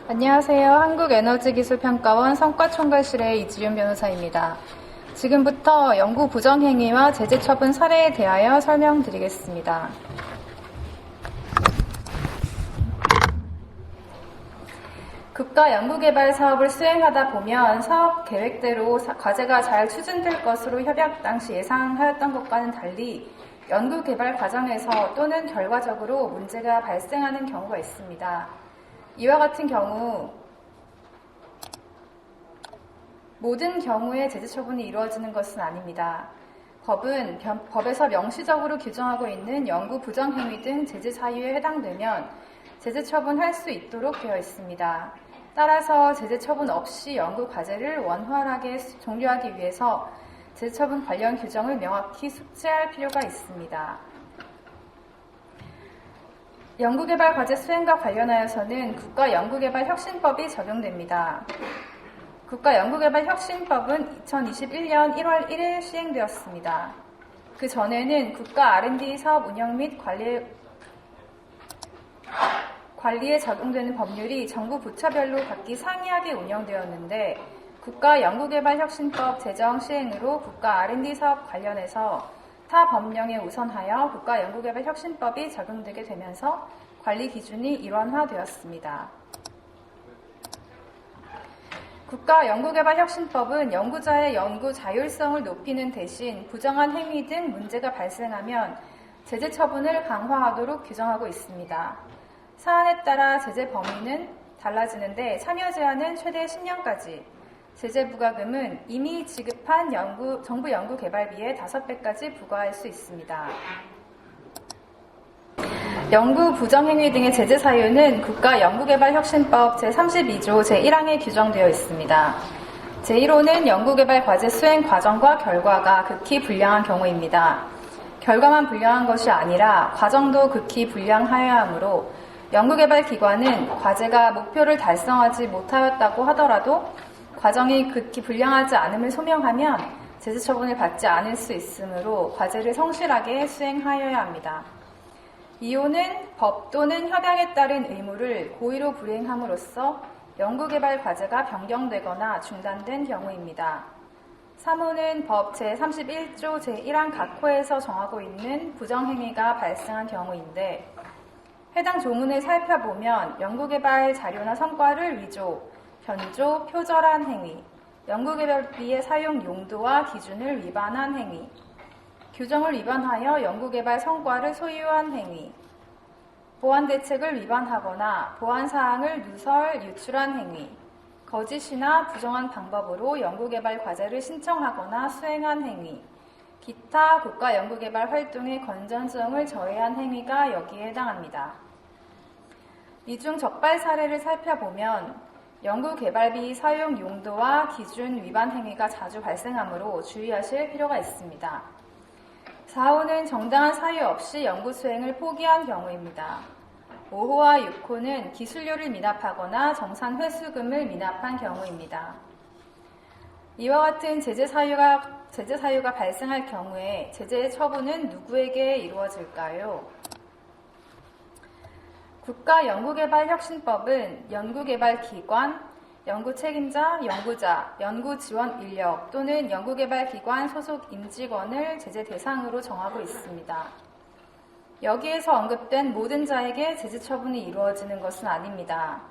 안녕하세요. 한국에너지기술평가원 성과총괄실의 이지윤 변호사입니다. 지금부터 연구 부정행위와 제재처분 사례에 대하여 설명드리겠습니다. 국가 연구개발 사업을 수행하다 보면 사업 계획대로 과제가 잘 추진될 것으로 협약 당시 예상하였던 것과는 달리 연구개발 과정에서 또는 결과적으로 문제가 발생하는 경우가 있습니다. 이와 같은 경우 모든 경우에 제재 처분이 이루어지는 것은 아닙니다. 법은 법에서 명시적으로 규정하고 있는 연구 부정행위 등 제재 사유에 해당되면 제재 처분할 수 있도록 되어 있습니다. 따라서 제재 처분 없이 연구 과제를 원활하게 종료하기 위해서 제재 처분 관련 규정을 명확히 숙지할 필요가 있습니다. 연구개발 과제 수행과 관련하여서는 국가연구개발혁신법이 적용됩니다. 국가연구개발혁신법은 2021년 1월 1일 시행되었습니다. 그 전에는 국가 R&D 사업 운영 및 관리에 적용되는 법률이 정부 부처별로 각기 상이하게 운영되었는데 국가연구개발혁신법 제정 시행으로 국가 R&D 사업 관련해서 타 법령에 우선하여 국가연구개발혁신법이 적용되게 되면서 관리 기준이 일원화되었습니다. 국가연구개발혁신법은 연구자의 연구 자율성을 높이는 대신 부정한 행위 등 문제가 발생하면 제재 처분을 강화하도록 규정하고 있습니다. 사안에 따라 제재 범위는 달라지는데 참여 제한은 최대 10년까지, 제재 부과금은 이미 지급한 정부 연구개발비의 5배까지 부과할 수 있습니다. 연구 부정행위 등의 제재 사유는 국가연구개발혁신법 제32조 제1항에 규정되어 있습니다. 제1호는 연구개발 과제 수행 과정과 결과가 극히 불량한 경우입니다. 결과만 불량한 것이 아니라 과정도 극히 불량하여야 하므로 연구개발기관은 과제가 목표를 달성하지 못하였다고 하더라도 과정이 극히 불량하지 않음을 소명하면 제재 처분을 받지 않을 수 있으므로 과제를 성실하게 수행하여야 합니다. 2호는 법 또는 협약에 따른 의무를 고의로 불이행함으로써 연구개발 과제가 변경되거나 중단된 경우입니다. 3호는 법 제31조 제1항 각호에서 정하고 있는 부정행위가 발생한 경우인데 해당 조문을 살펴보면 연구개발 자료나 성과를 위조, 변조, 표절한 행위, 연구개발비의 사용 용도와 기준을 위반한 행위, 규정을 위반하여 연구개발 성과를 소유한 행위, 보안대책을 위반하거나 보안사항을 누설, 유출한 행위, 거짓이나 부정한 방법으로 연구개발 과제를 신청하거나 수행한 행위, 기타 국가연구개발 활동의 건전성을 저해한 행위가 여기에 해당합니다. 이 중 적발 사례를 살펴보면 연구개발비 사용 용도와 기준 위반 행위가 자주 발생하므로 주의하실 필요가 있습니다. 4호는 정당한 사유 없이 연구 수행을 포기한 경우입니다. 5호와 6호는 기술료를 미납하거나 정산 회수금을 미납한 경우입니다. 이와 같은 제재 사유가 발생할 경우에 제재의 처분은 누구에게 이루어질까요? 국가연구개발혁신법은 연구개발기관, 연구책임자, 연구자, 연구지원 인력 또는 연구개발기관 소속 임직원을 제재 대상으로 정하고 있습니다. 여기에서 언급된 모든 자에게 제재 처분이 이루어지는 것은 아닙니다.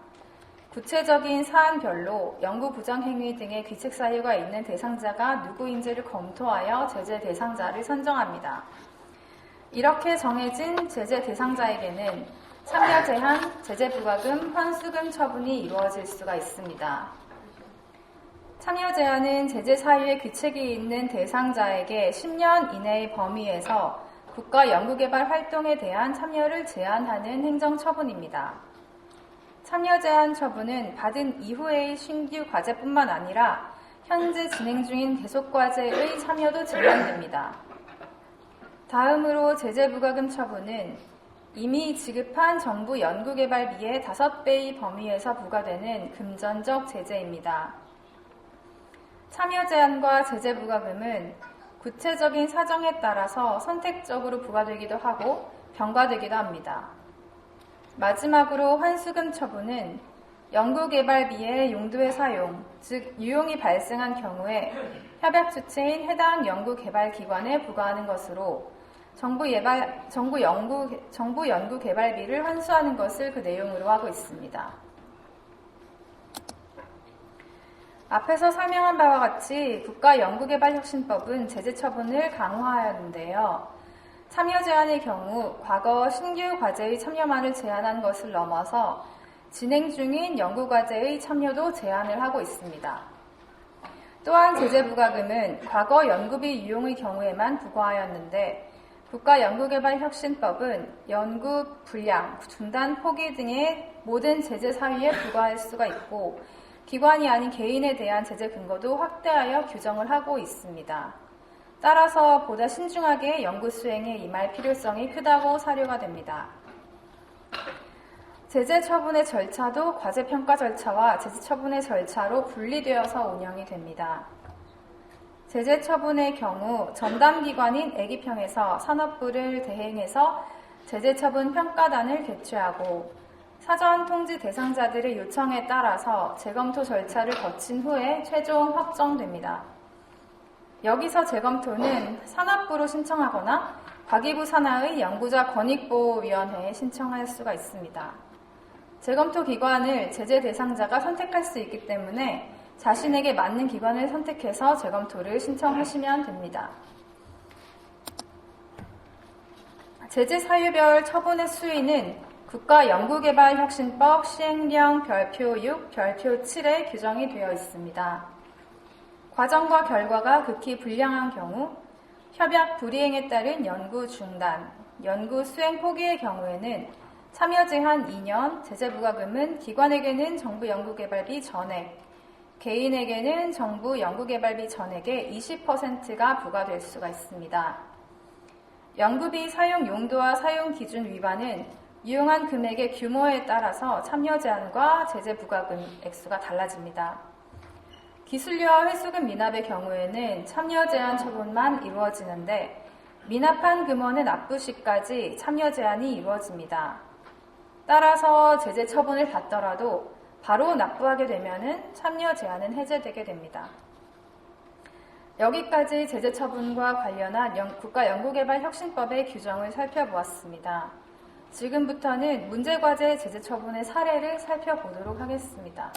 구체적인 사안별로 연구 부정행위 등의 귀책 사유가 있는 대상자가 누구인지를 검토하여 제재 대상자를 선정합니다. 이렇게 정해진 제재 대상자에게는 참여 제한, 제재 부과금, 환수금 처분이 이루어질 수가 있습니다. 참여 제한은 제재 사유에 귀책이 있는 대상자에게 10년 이내의 범위에서 국가 연구개발 활동에 대한 참여를 제한하는 행정처분입니다. 참여 제한 처분은 받은 이후의 신규 과제뿐만 아니라 현재 진행 중인 계속 과제의 참여도 제한됩니다. 다음으로 제재 부과금 처분은 이미 지급한 정부 연구개발비의 5배의 범위에서 부과되는 금전적 제재입니다. 참여 제한과 제재 부과금은 구체적인 사정에 따라서 선택적으로 부과되기도 하고 병과되기도 합니다. 마지막으로 환수금 처분은 연구개발비의 용도의 사용, 즉 유용이 발생한 경우에 협약 주체인 해당 연구개발기관에 부과하는 것으로 정부 연구개발비를 환수하는 것을 그 내용으로 하고 있습니다. 앞에서 설명한 바와 같이 국가연구개발혁신법은 제재 처분을 강화하였는데요. 참여 제한의 경우 과거 신규 과제의 참여만을 제한한 것을 넘어서 진행 중인 연구과제의 참여도 제한을 하고 있습니다. 또한 제재부과금은 과거 연구비 유용의 경우에만 부과하였는데 국가연구개발혁신법은 연구 불량, 중단, 포기 등의 모든 제재 사유에 부과할 수가 있고 기관이 아닌 개인에 대한 제재 근거도 확대하여 규정을 하고 있습니다. 따라서 보다 신중하게 연구 수행에 임할 필요성이 크다고 사료가 됩니다. 제재 처분의 절차도 과제 평가 절차와 제재 처분의 절차로 분리되어서 운영이 됩니다. 제재 처분의 경우 전담기관인 애기평에서 산업부를 대행해서 제재 처분 평가단을 개최하고 사전 통지 대상자들의 요청에 따라서 재검토 절차를 거친 후에 최종 확정됩니다. 여기서 재검토는 산업부로 신청하거나 과기부 산하의 연구자 권익보호위원회에 신청할 수가 있습니다. 재검토 기관을 제재 대상자가 선택할 수 있기 때문에 자신에게 맞는 기관을 선택해서 재검토를 신청하시면 됩니다. 제재 사유별 처분의 수위는 국가연구개발혁신법 시행령 별표 6, 별표 7에 규정이 되어 있습니다. 과정과 결과가 극히 불량한 경우, 협약 불이행에 따른 연구 중단, 연구 수행 포기의 경우에는 참여 제한 2년, 제재 부과금은 기관에게는 정부 연구개발비 전액, 개인에게는 정부 연구개발비 전액의 20%가 부과될 수가 있습니다. 연구비 사용 용도와 사용 기준 위반은 유용한 금액의 규모에 따라서 참여 제한과 제재 부과금 액수가 달라집니다. 기술료와 회수금 미납의 경우에는 참여 제한 처분만 이루어지는데 미납한 금원의 납부 시까지 참여 제한이 이루어집니다. 따라서 제재 처분을 받더라도 바로 납부하게 되면 참여 제한은 해제되게 됩니다. 여기까지 제재 처분과 관련한 국가연구개발혁신법의 규정을 살펴보았습니다. 지금부터는 문제과제 제재 처분의 사례를 살펴보도록 하겠습니다.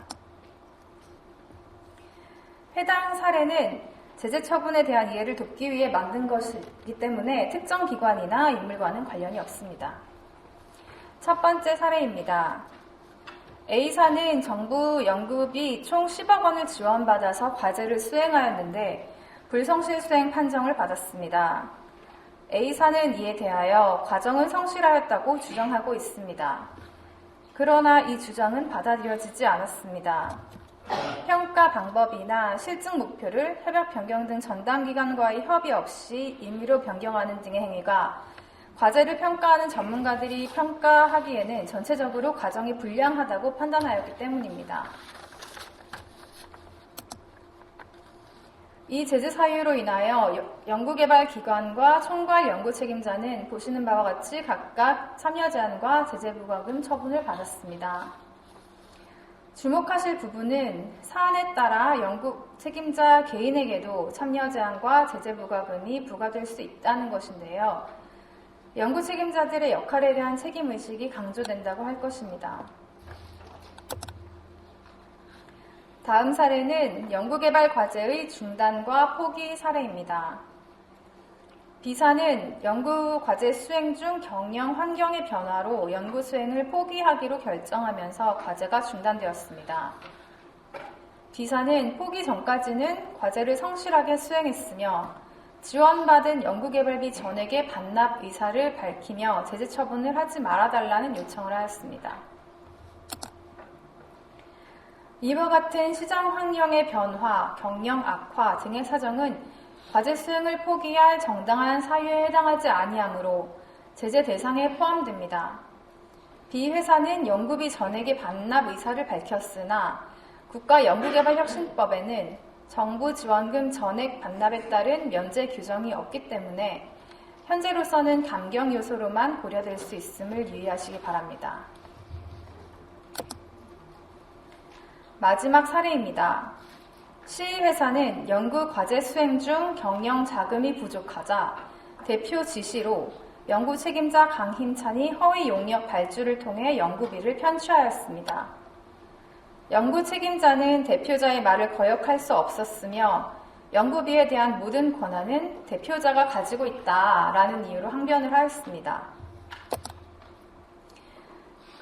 해당 사례는 제재 처분에 대한 이해를 돕기 위해 만든 것이기 때문에 특정 기관이나 인물과는 관련이 없습니다. 첫 번째 사례입니다. A사는 정부 연구비 총 10억 원을 지원받아서 과제를 수행하였는데 불성실 수행 판정을 받았습니다. A사는 이에 대하여 과정을 성실하였다고 주장하고 있습니다. 그러나 이 주장은 받아들여지지 않았습니다. 평가 방법이나 실증 목표를 협약 변경 등 전담기관과의 협의 없이 임의로 변경하는 등의 행위가 과제를 평가하는 전문가들이 평가하기에는 전체적으로 과정이 불량하다고 판단하였기 때문입니다. 이 제재 사유로 인하여 연구개발기관과 총괄 연구책임자는 보시는 바와 같이 각각 참여 제한과 제재 부과금 처분을 받았습니다. 주목하실 부분은 사안에 따라 연구 책임자 개인에게도 참여 제한과 제재 부과금이 부과될 수 있다는 것인데요. 연구 책임자들의 역할에 대한 책임의식이 강조된다고 할 것입니다. 다음 사례는 연구개발 과제의 중단과 포기 사례입니다. B사는 연구과제 수행 중 경영 환경의 변화로 연구 수행을 포기하기로 결정하면서 과제가 중단되었습니다. D사는 포기 전까지는 과제를 성실하게 수행했으며 지원받은 연구개발비 전액의 반납 의사를 밝히며 제재 처분을 하지 말아달라는 요청을 하였습니다. 이와 같은 시장 환경의 변화, 경영 악화 등의 사정은 과제 수행을 포기할 정당한 사유에 해당하지 아니하므로 제재 대상에 포함됩니다. B 회사는 연구비 전액의 반납 의사를 밝혔으나 국가연구개발혁신법에는 정부 지원금 전액 반납에 따른 면제 규정이 없기 때문에 현재로서는 감경 요소로만 고려될 수 있음을 유의하시기 바랍니다. 마지막 사례입니다. 시의회사는 연구 과제 수행 중 경영 자금이 부족하자 대표 지시로 연구 책임자 강힘찬이 허위 용역 발주를 통해 연구비를 편취하였습니다. 연구 책임자는 대표자의 말을 거역할 수 없었으며 연구비에 대한 모든 권한은 대표자가 가지고 있다라는 이유로 항변을 하였습니다.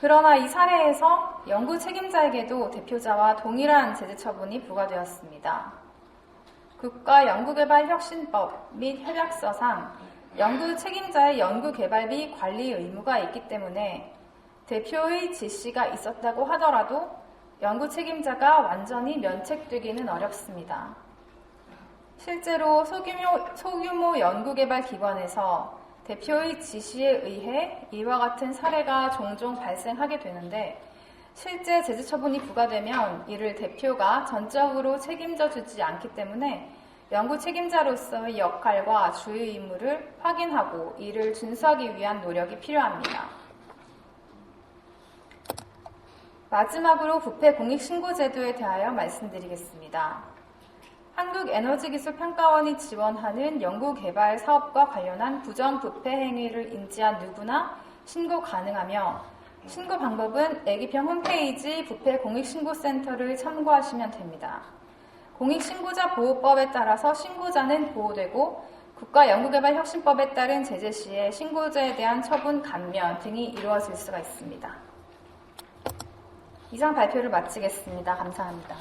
그러나 이 사례에서 연구 책임자에게도 대표자와 동일한 제재 처분이 부과되었습니다. 국가연구개발혁신법 및 협약서상 연구 책임자의 연구개발비 관리 의무가 있기 때문에 대표의 지시가 있었다고 하더라도 연구 책임자가 완전히 면책되기는 어렵습니다. 실제로 소규모 연구개발 기관에서 대표의 지시에 의해 이와 같은 사례가 종종 발생하게 되는데 실제 제재 처분이 부과되면 이를 대표가 전적으로 책임져 주지 않기 때문에 연구 책임자로서의 역할과 주의 의무를 확인하고 이를 준수하기 위한 노력이 필요합니다. 마지막으로 부패 공익신고제도에 대하여 말씀드리겠습니다. 한국에너지기술평가원이 지원하는 연구개발 사업과 관련한 부정부패 행위를 인지한 누구나 신고 가능하며 신고 방법은 애기평 홈페이지 부패 공익신고센터를 참고하시면 됩니다. 공익신고자 보호법에 따라서 신고자는 보호되고 국가연구개발혁신법에 따른 제재 시에 신고자에 대한 처분 감면 등이 이루어질 수가 있습니다. 이상 발표를 마치겠습니다. 감사합니다.